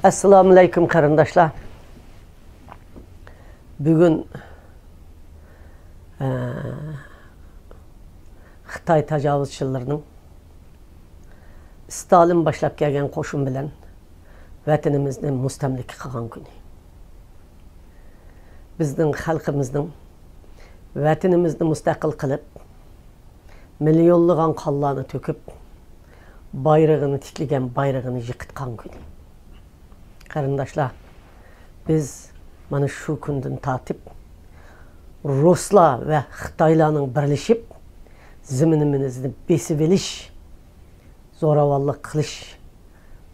Assalamu alaikum qarindoshlar. Bugun Xitoy tajovuzchilarining Stalin boshlab kelgan qo'shin bilan vatanimizni mustamlika qilgan kuni. Bizning xalqimizning vatanimizni mustaqil qilib, milyonlagan qonlarni to'kib, bayrog'ini tiklagan bayrog'ini yiqitgan kuni. Qarindoshlar, biz mana shu kundan tortib Ruslar va Xitoylarning birlashib zaminimizni besib olish, zo'ravonlik qilish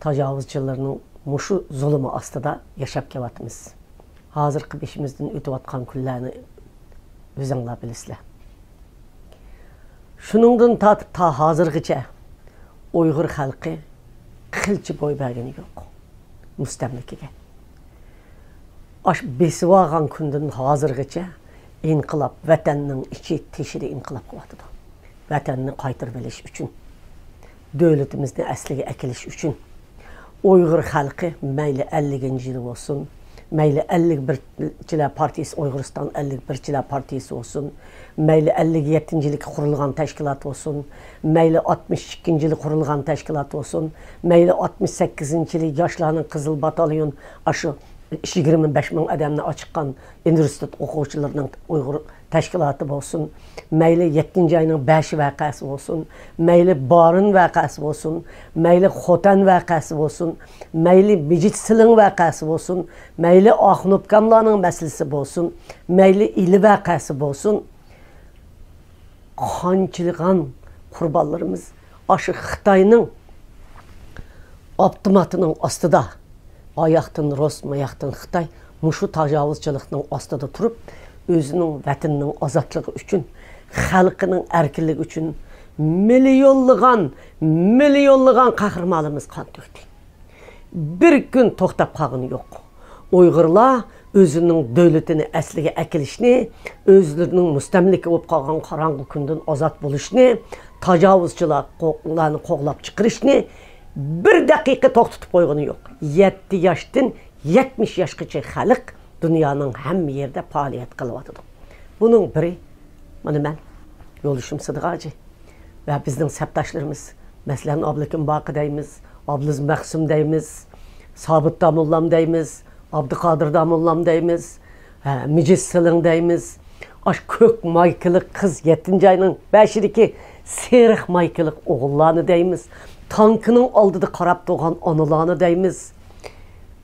tajovuzchilarning mushu zulmi ostida yashab kelyapmiz. Hozirgi beshimizdan o'tayotgan kunlarni o'zinglar bilasizlar. Shuningdan tortib ta hozirgacha Uyg'ur xalqi qilchi bo'y bergani yo'q. Mustamlikaga. Aş besib olgan kundan hozirgacha inqilob vatanning ichi teshida inqilob qilyapti. Vatanni qaytarib olish uchun, davlatimizni asliga akilish uchun Uyg'ur xalqi mayli 50-yil bo'lsin, mayli 51-chilar partiyasi Uyg'uriston 51-chilar partiyasi bo'lsin, mayli 57-yillik qurilgan tashkilot bo'lsin, mayli 62-yillik qurilgan tashkilot bo'lsin, mayli 68-yillik yoshlarning qizil batalyon aşı 25,000 adamni ochiqqan universitet o'quvchilarining Uyg'ur tashkiloti bo'lsin, mayli 7-oyning 5 voqeasi bo'lsin, mayli Borin voqeasi bo'lsin, mayli Xotan voqeasi bo'lsin, mayli Mijitsilin voqeasi bo'lsin, mayli Oxnubkamlarning masalasi bo'lsin, mayli ili voqeasi bo'lsin, qanchilgan qurbonlarimiz aşı Xitoyning avtomatining ostida ayaqdan Rus, ayaqdan Xitoy mushu tajovuzchilikning ostida turib, o'zining vatanining ozodligi uchun, xalqining erkinligi uchun milyonlagan qahramonlarimiz qon to'kdi. Bir kun to'xtab qolgani yo'q. Uyg'urlar o'zining davlatini asliga akilishni, o'zlarining mustamlika bo'lib qolgan qorong'u kundan ozod bo'lishni, tajovuzchilarni qo'g'lab chiqarishni bir daqiqa to'xtatib qo'ygani yo'q. 7 yoshdan 70 yoshgacha xalq dunyoning hamma yerda faoliyat qilyapti. Buning biri mana men Yo'lishim Sidiqoji va bizning sabdoshlarimiz, masalan Oblikim Boqi deymiz, Obliz Maqsum deymiz, Sobit Domullam deymiz, Abduqodir Domullam deymiz, Mijitsilin deymiz. Aş ko'k maykilik qiz 7-oyning 5-idagi seriq maykilik o'g'illarni deymiz. Tankının aldığı qarab doğan analarını deymiz.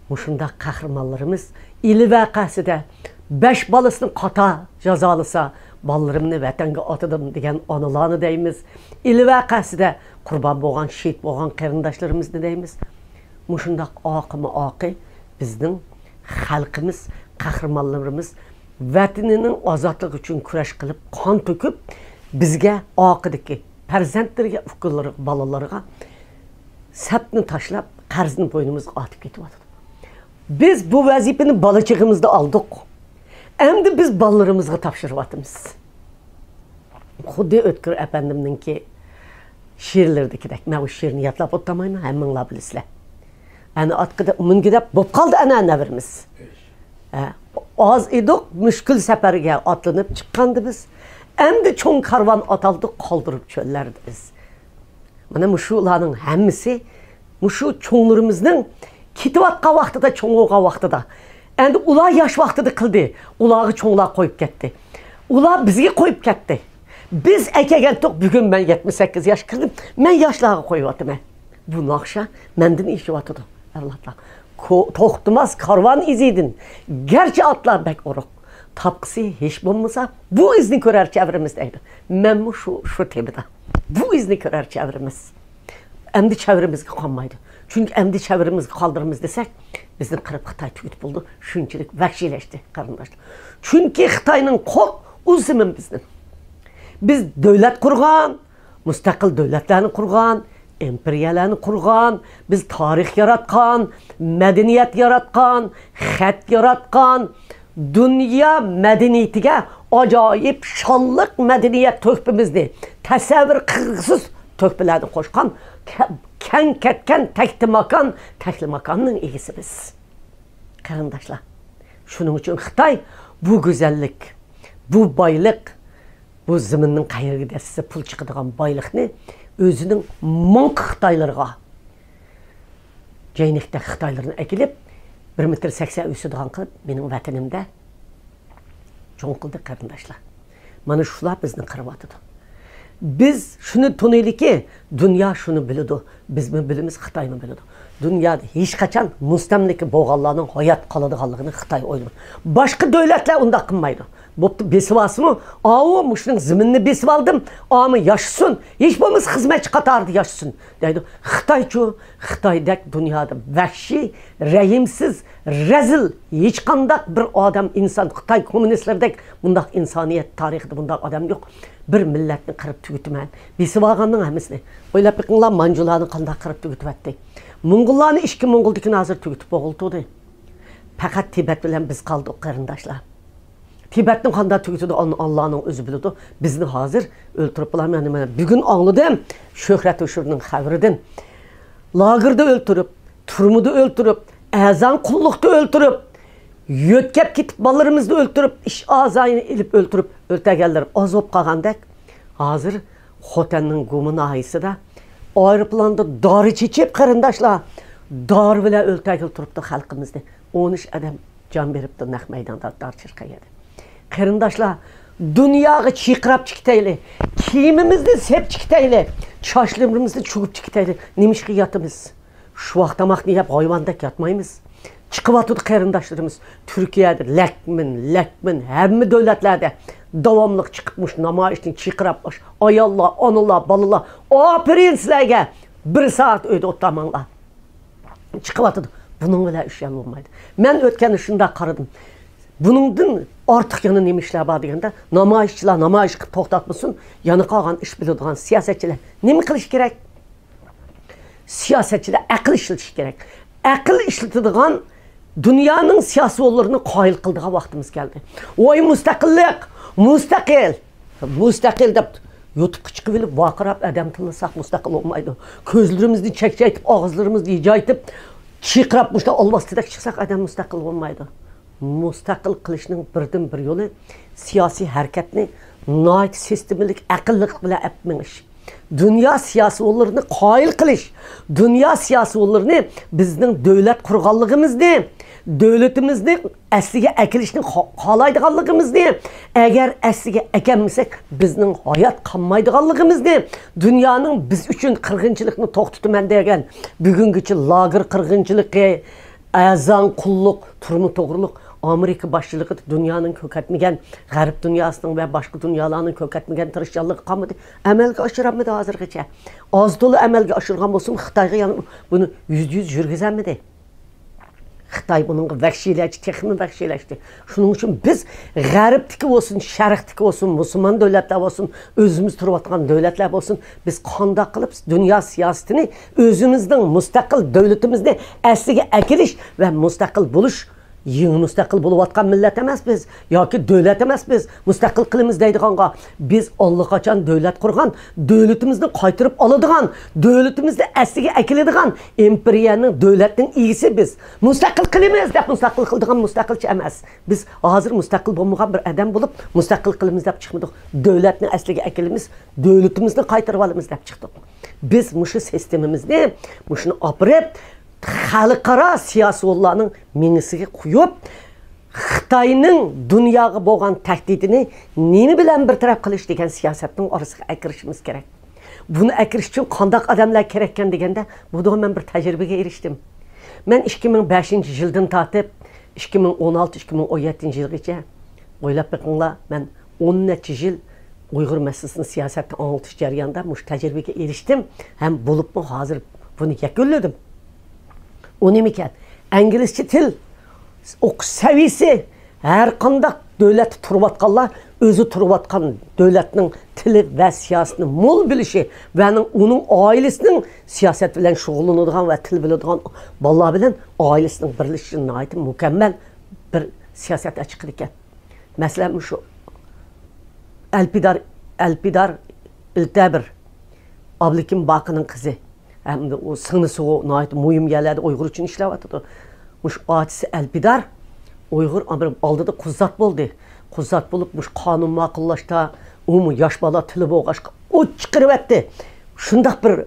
Muşunda qahramonlarimiz ili vaqasida 5 balasını qata jazalısa ballarımni vatanga atadım degan analarını deymiz. İli vaqasida qurban bo'lgan, şehit bo'lgan qarindoshlarimizni deymiz. Muşunda oqi bizning xalqimiz, qahramonlarimiz vatanining ozodligi uchun kurash qilib, qon to'kib, bizga oqidagi farzandlarga, uqullarga, balalarga sapni tashlab, qarzni bo'ynimizga otib ketyapti. Biz bu vazifani balachig'imizda oldik. Endi biz balalarimizga topshiryapmiz. Xuddi O'tkir apandimninki she'rlardagidek. Men bu she'rni yodlab o'tamayman, hammanglar bilasizlar. Ana otqida mingidab bo'lib qoldi ana navrimiz. Oz edik, mushkul safarga otlanib chiqqandi biz. Endi cho'ng karvan ataldı, qoldirib cho'llardi biz. Mana mushularning hammasi mushu cho'nglarimizning ketayotgan vaqtida, cho'ng'o'gan vaqtida. Endi ular yosh vaqtida qildi. Ularga cho'nglar qo'yib ketdi. Ular bizga qo'yib ketdi. Biz akagan to'q bugun men 78 yosh kirdim. Men yoshlarga qo'yibotman. Bu naqsha mendan eshiyotidu. Avlodlar. To'xtamas karvan izidin. Gerçi atlar bek uruq. Tapqısı hiç bulmasa bu izni ko'rar çevrimiz deydi. Men şu tebida. Bu izni ko'rar çevrimiz. Endi çevrimiz qolmaydi. Çünkü endi çevrimiz qaldırımız desek bizning qirib Xitoy tugit buldu. Shunchalik vahshiyleşti qarindoshlar. Çünkü Xitoyning qo'l o'zimin bizning. Biz davlat qurgan, mustaqil davlatlarni qurgan, imperiyalarni qurgan, biz tarix yaratgan, madaniyat yaratgan, xat yaratgan, dünya medeniyetiga acayip şanlık medeniyet töhfemizni tasavvur qilg'isiz töhfelerni qo'shgan keng ketken tekli makanın egisi biz. Karındaşlar, şunun için Xitay bu güzellik, bu baylık, bu zımının qayırgıda size pul çıkıdığın baylıqını özünün monk Xitaylarına, Ceynek'te Xitaylarını ekilip 1,80 m üstüdüğün kılıp benim vatanımda çoğun kıldık karındaşlar. Mana şular bizni kırıvatıdı. Biz şunu tunuyli ki dünya şunu biliyordu. Biz mi bilimiz Xitay mı biliyordu. Dünyada hiç kaçan mustamliki boğallarının hayat kalıdığanlığını Xitay oynuyor. Başka devletler onda kılmaydı. Boptu besivası mı? Ağı muşunun zimini besip aldım. Ağımı yaşasın. Hiç bomuz hizmetçi katardı yaşasın. Deydi. Xitay'daki dünyada vahşi, rehimsiz, rezil, hiç kandak bir adam insan. Xitay komünistlerdeki bundak insaniyet tarihinde bundak adam yok. Bir milletini kırıp tügütümen. Besip ağanın hemisini. Oylap bakınlar mancularını kandak kırıp tügütüvetti. Mongollarını işki Mongoldakini hazır tügütüp boğuldu. Fakat Tibet bilen biz kaldık karındaşlar. Tibet'nin kanda tügütüdü Allah'ın özü biliyordu. Bizni hazır öldürüp bulamıyorum. Bugün anladım. Şöhret Uşur'un xabridən. Lagırda öldürüp, turmudu öldürüp, ezan kullukta öldürüp, yötkep kitip ballarımızda öldürüp, iş azayını ilip öldürüp, ötegeller azop kalgandak. Hazır Xotan'ın gumun ahisi da aeroplanda darı çiçip karındaşlar. Dar bile ötegel turuptu halkımızda. 13 adam can beripti naq meydanda dar çırkaydı. Karındaşlar, dünyayı çıkırap çıktaylı, kiyimimizni sep çıktaylı, çaşlarımızı çukup çıktaylı, nemiş ki yatımız. Şu vaktamak ne yap, hayvandak yatmayımız. Çıkıp atıdı karındaşlarımız, Türkiye'de, lekmin, hemmi devletlerde davamlık çıkıpmış, namayışını çıkırapmış. Ay Allah, onullah, balıllah, aferin sizlerge, 1 saat öyle otamanlar. Çıkıp atıdı. Bunun öyle iş yanı olmaydı. Ben ötken ışında karıdım. Bunun artık yanı nemişler var degende, namayışçılar namayış kılıp toxtatmışsın, yanı kalgan iş bildiğin siyasetçiler ne mi kılış gerek? Siyasetçiler akıl işletiş gerek. Akıl işletidiğin dünyanın siyasi yollarını qayıl kıldığı vaktimiz geldi. Oy müstakillik, müstakil de YouTube çıkıp bilip vakırap adam tınlasak müstakil olmaydı. Közlerimizi çekçeytip, ağızlarımızı yiyeceytip, çıkırapmışlar olmaz dedik çıksak adam müstakil olmaydı. Müstakil kılışının birden bir yolu siyasi hareketini nait sistemilik akıllık bile etmemiş. Dünya siyasi yollarını qayıl kılış, dünya siyasi yollarını bizden devlet kurganlığımızdı, devletimizni asliga ekilishni xohlaydiganligimizni, agar asliga ekanmasak bizning hayot qolmaydiganligimizni, dunyoning biz uchun qirg'inchilikni to'xtataman degan bugungacha lager qirg'inchiligi, azan qulluq, turmush to'g'riliq Amerika başçılığı dünyanın köketmegen, Garip dünyasının ve başka dünyalarının köketmegen tırışçılığı kalmadı. Əməlge aşıramadı hazırgıca. Az dolu əməlge aşırgan olsun, Xitayga bunu %100 жүрgüzemedi. Xitay bunun vəhşiləşdi, texnik vəhşiləşdi. Şunun için biz Gariptiki olsun, Şərqtiki olsun, Müslüman devletler olsun, özümüz turvatkan devletler olsun, biz qanda qılıp dünya siyasetini özümüzden müstakil devletimizni əsliga akilish ve müstakil buluş yeni müstakil buluvatkan millet emas biz, yoki devlet emas biz, müstakil qilimiz deydiğanga biz allaqachon devlet kurgan, devletimizni qaytırıp aladigan, devletimizde asliga akiladigan imperiyanın devletinin iyisi biz. Müstakil qilimiz deb müstakil qildigan müstakilchi emas. Biz hazır müstakil bo'lmagan bir adam bulup müstakil qilimiz deb chiqmadik. Devletni asliga akilimiz, devletimizni qaytirib olamiz deb chiqdik. Biz mushu sistemimizni, mushuni opirib xalqaro siyasi yollarının minisiga qo'yib, Xitoyning dunyoga bo'lgan tahdidini neni bilan bir taraf qilish degan siyosatning orasiga akirishimiz kerak. Buni akirish uchun qanday odamlar kerak ekan deganda, bu da men bir tajribaga erishdim. Men 2005-yildan tortib 2016-2017-yilgacha o'ylab boqinglar, men 10 necha yil Uyg'ur masalasini siyosatni anglatish jarayonida mush tajribaga erishdim, ham bo'libmi hozir buni yakunladim. O ne miken? İngilizce til, okuş seviyesi, her kandak devlet turvatkanlar, özü turvatkan devletinin tili ve siyasetini mol bilişi ve onun ailesinin siyaset bilen şoğullanıdığan ve til biladigan ballar bilen ailesinin birleşişine ait mükemmel bir siyaset açık iken. Mesela şu Elpidar İltabir, Ablikim Bakı'nın kızı. hem de o sınısı o nait mühim yerlerde Uygur için işlevatıdı. Muş atisi Elpidar Uygur aldı da kuzzat boldu. Kuzzat bulup muş kanun makıllaşta umu yaş bala tili boğaş o çıkırıp etti. Şundak bir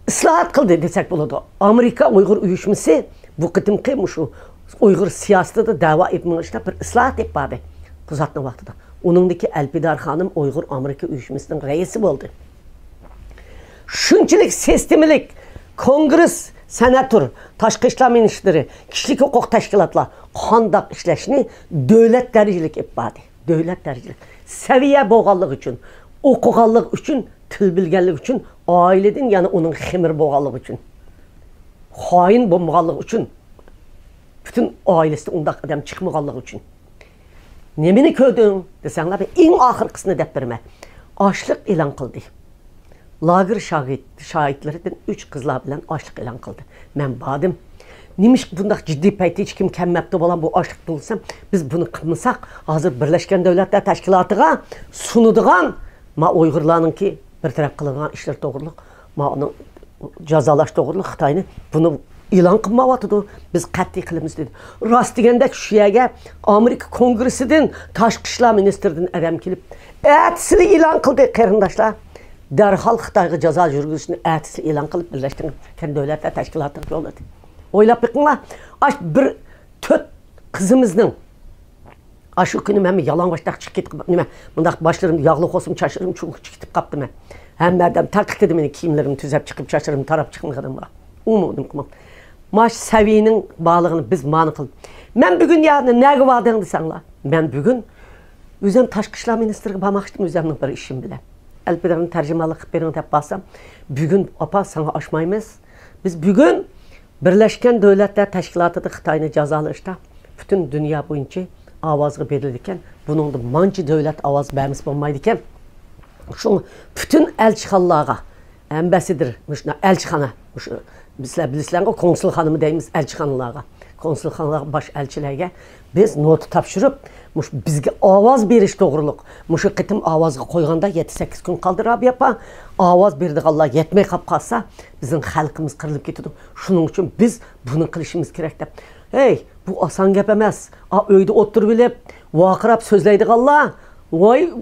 ıslahat kıldı desek buladı. Amerika Uygur uyuşması bu kıtımki muşu Uygur siyaseti de dava etmişte bir ıslahat yapmadı. Kuzzat'ın vaxtıda. Onundaki Elpidar hanım Uygur Amerika uyuşmasının reisi oldu. Şunçilik sistemilik Kongres, senatör, Taşqı İşlər Ministri, kişilik hukuk teşkilatlar qandaq işləşini dövlət dəricilik etmədi. Dövlət dəricilik. Səviyyə boğallıq üçün, okuğallıq üçün, til bilgənlik üçün, ailədən, yəni onun xemir boğallıq üçün, hain boğallıq üçün, bütün ailesi ondaq adam çıxmağallıq üçün. Nemini köydün desənlər, en axırqısını dəb vermə. Açlıq elan qıldı. Lager şahitlerden 3 kızlar bilen açlık elan kıldı. Ben badım. Nimiş bundak ciddi paytı hiç kim kemmepti olan bu açlık bulsam biz bunu kılmasak hazır Birleşken Devletler Teşkilatı'na sunuduğun ma Uygurlarının ki bir taraf kılınan işler doğruluk ma onu cazalaş doğruluk Xitayını bunu ilan kılmavatıdı. Biz qat'iy qilamiz dedi. Rast degende şu yerge Amerika Kongresi'den Taşqı İşlər Ministriden adam kelip ertesini ilan kıldı qarindaşlar. Derhal Xitayga ceza жүрgüsünü ertesi ilan kılıp Birleşken Devletler Teşkilatı'na yolladı. Oylap bakınlar, bir 4 kızımızın şu günü ben yalan baştak çıkıp gittim. Bundak başlarım yağlı olsun çaşırım çünkü çıkıp kaptım ben. Hem nereden takip edim beni kiyimlerimi tüzep çıkıp çaşırım taraf çıkmadım bana. Umudum kumam. Maş seviyenin bağlığını biz manı kılıp. Ben bugün yani ne vardığını desenler. Ben bugün Üzem Taşqı İşlər Ministriga bakmıştım üzemnin bir işim bile. Elpidar'ın tercümalık birini de bassam, bugün apa sana aşmayımız. Biz bugün Birleşken Devletler Teşkilatı'da Xitayını cezalaşta bütün dünya boyunca avazı verilirken, bunun da mancı devlet avaz vermiş olmaydıken, şu bütün elçixanlığa, embesidir, elçixana, bizler bilirler o konsul hanımı deyimiz elçixanlığa, konsul hanımlar baş elçilerge biz notu tapşırıp, bizge avaz beriş doğruluk. Muşu kıtım avazga koyganda 7-8 gün kaldı Rabi yapa. Avaz berdik Allah yetmey kap kalsa bizim halkımız kırılıp getidi. Şunun için biz bunu kılışımız gerek de. Hey bu asan gep emez. Öyde otur bilip vakırap sözleydik Allah. Vay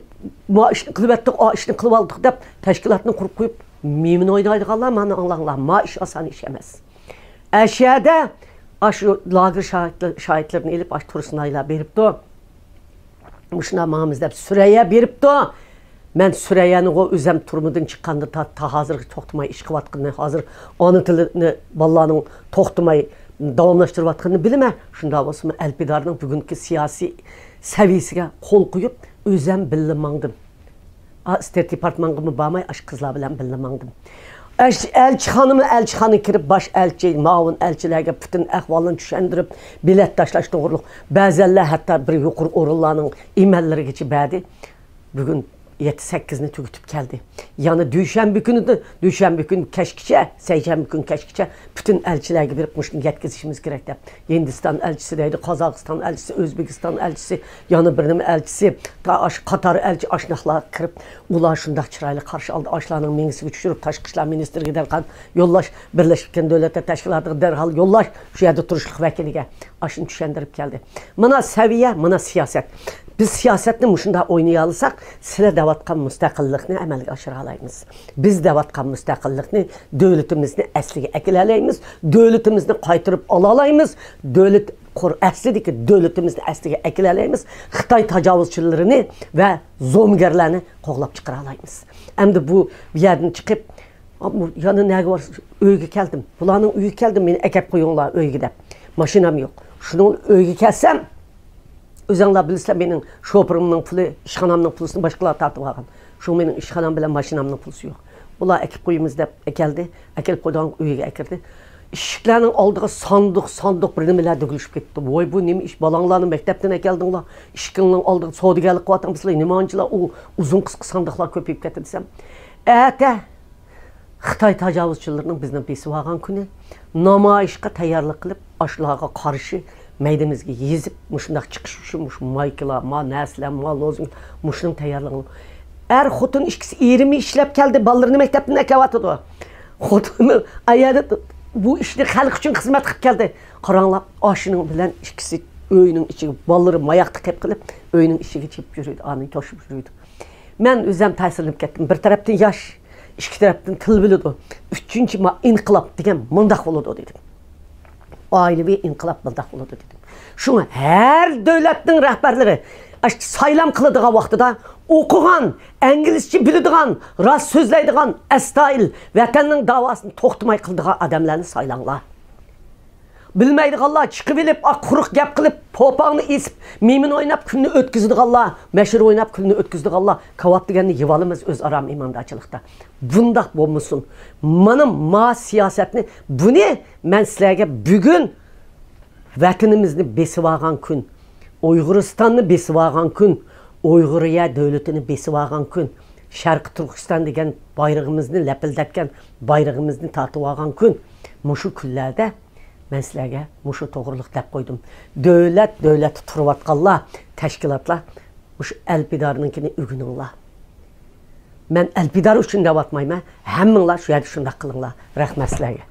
ma işini kılıp ettik, işini kılıp aldık dep teşkilatını kurup koyup mimin oynaydık Allah. Bana Allah ma iş asan iş emez. Eşyada şu lager şahitlerini elip turistayla berip de Muşuna mağımızda Süreyya berip de ben Süreyya'nın o üzem turumudun çıkkanda ta hazır toxtumay iş kıvatkını hazır anı tilini ballarının toxtumay davamlaştırıvatkını bilime. Şunda olsun Elpidar'ın bugünkü siyasi seviyesine kol koyup üzem billimandım. State Departmanı'mı bağmay aş kızlar bilen billimandım. Elçixanı kirib baş elçi, mağun elçilərə bütün əhvalını düşəndirib, bilet daşlaş doğruluq. Bəzəllər hətta bir yuqur orullarının imelləri geçib bədi. Bugün 7-8'ini tükütüp geldi. Yani düşenbü gün keşkiçe, seyşenbü gün keşkiçe bütün elçiler gibi yapmıştım yetkizişimiz gerekti. Hindistan elçisi deydi, Kazakistan elçisi, Özbekistan elçisi, yanı birinin elçisi, Katar elçi aşnaqlar kırıp ulaşında çırayla karşı aldı. Aşlarının mengisini düşürüp Taşqı İşlər Ministri giderken yollaş Birleşken Devletler Teşkilatı derhal yollaş şu yerde turuşluq vəkiliga aşını düşendirip geldi. Mana seviye, mana siyaset. Biz siyasetini muşunda oynayalırsak, sizler davatkan müstakillikni əməlga aşıralayımız. Biz davatkan müstakillikni, dövlətimizni əsliga əkiləlayımız, dövlətimizni qaytırıb alalayımız, dövlət əslidir ki, dövlətimizni əsliga əkiləlayımız, Xitay təcavüzçilərini və zomgerlərini qoğlab çıxıralayımız. Əmdə bu yerdən çıxıb, yanı nəyə var, öyge gəldim, bulanın öyge gəldim, meni əkəb qoyunlar öygedə, maşinam yox. Şunun öyge gəlsəm, Özənlər bilirsə benim şopurumun pulu, işxanamın pulusunu başqalar tartıb alğan. Şu benim işxanam bilen maşinamın pulusu yox. Bunlar ekip qoyumuzda gəldi, əkilib qoyduğun öyge əkirdi. İşiklərinin aldığı sandıq birinimlər dökülüşüb getdi. Voy bu nemi iş balanlarını məktəbdən əkeldinlər. İşiklərinin aldığı soğudigarlıq qıvatan bizlər, nemancılar o uzun qısqı sandıqlar köpəyib getdi desəm. Xitay təcavüzçilərinin bizdən besi varğan günü namayışqa təyarlıq qılıb, aşılarga qarşı meydemizge yezip, muşundaq çıkış üçün, maykılar, nəslər, lozun, muşunun təyarlığını. Xotun işkisi 20 işləb gəldi, ballarını məktəbdən əkəvatıdı. Xotini ayada bu ishni xalq uchun xizmat qilib keldi. Qaranglar, oshining bilan ikkisi uyning ichiga balları mayaqti qilib qilib, uyning ichiga chip yuradi, aning toshib yuradi. Men o'zim ta'sirlanib ketdim. Bir tarafdan yosh, ikki tarafdan til biladi. Uchinchi inqilob degan mundaq bo'ladi dedim. Ailevi inqilob mundaq bo'ladi dedim. Şuna her devletning rahbarlari saylam qiladigan vaqtida o'qigan, inglizcha biladigan, rost so'zlaydigan, astoyil vatanning davosini to'xtamay qiladigan odamlarni saylanglar. Bilmaydiganlar chiqib bilib, quruq gap qilib, popongni esib, memin o'ynab kunni o'tkazadiganlar, mashhur o'ynab kunni o'tkazadiganlar, kavab deganni yivalimiz o'z aram imondachilikda. Bundaq bo'lmasin. Mana ma siyosatni buni men sizlarga bugun vatanimizni besib olgan kun, Uyg'uristonni besib olgan kun, Uyg'uriya davlatini besib olgan kun, Sharqi Turkiston degan bayrog'imizni lapildatgan, bayrog'imizni tortib olgan kun, mushu kunlarda men sizlarga mushu to'g'riliq deb qo'ydim. Davlat turayotganlar, tashkilotlar mushu Alpidarninkini o'rganinglar. Men Alpidar uchun deb atmayman, hammanglar shu yerda shunday qilinglar. Rahmat sizlarga.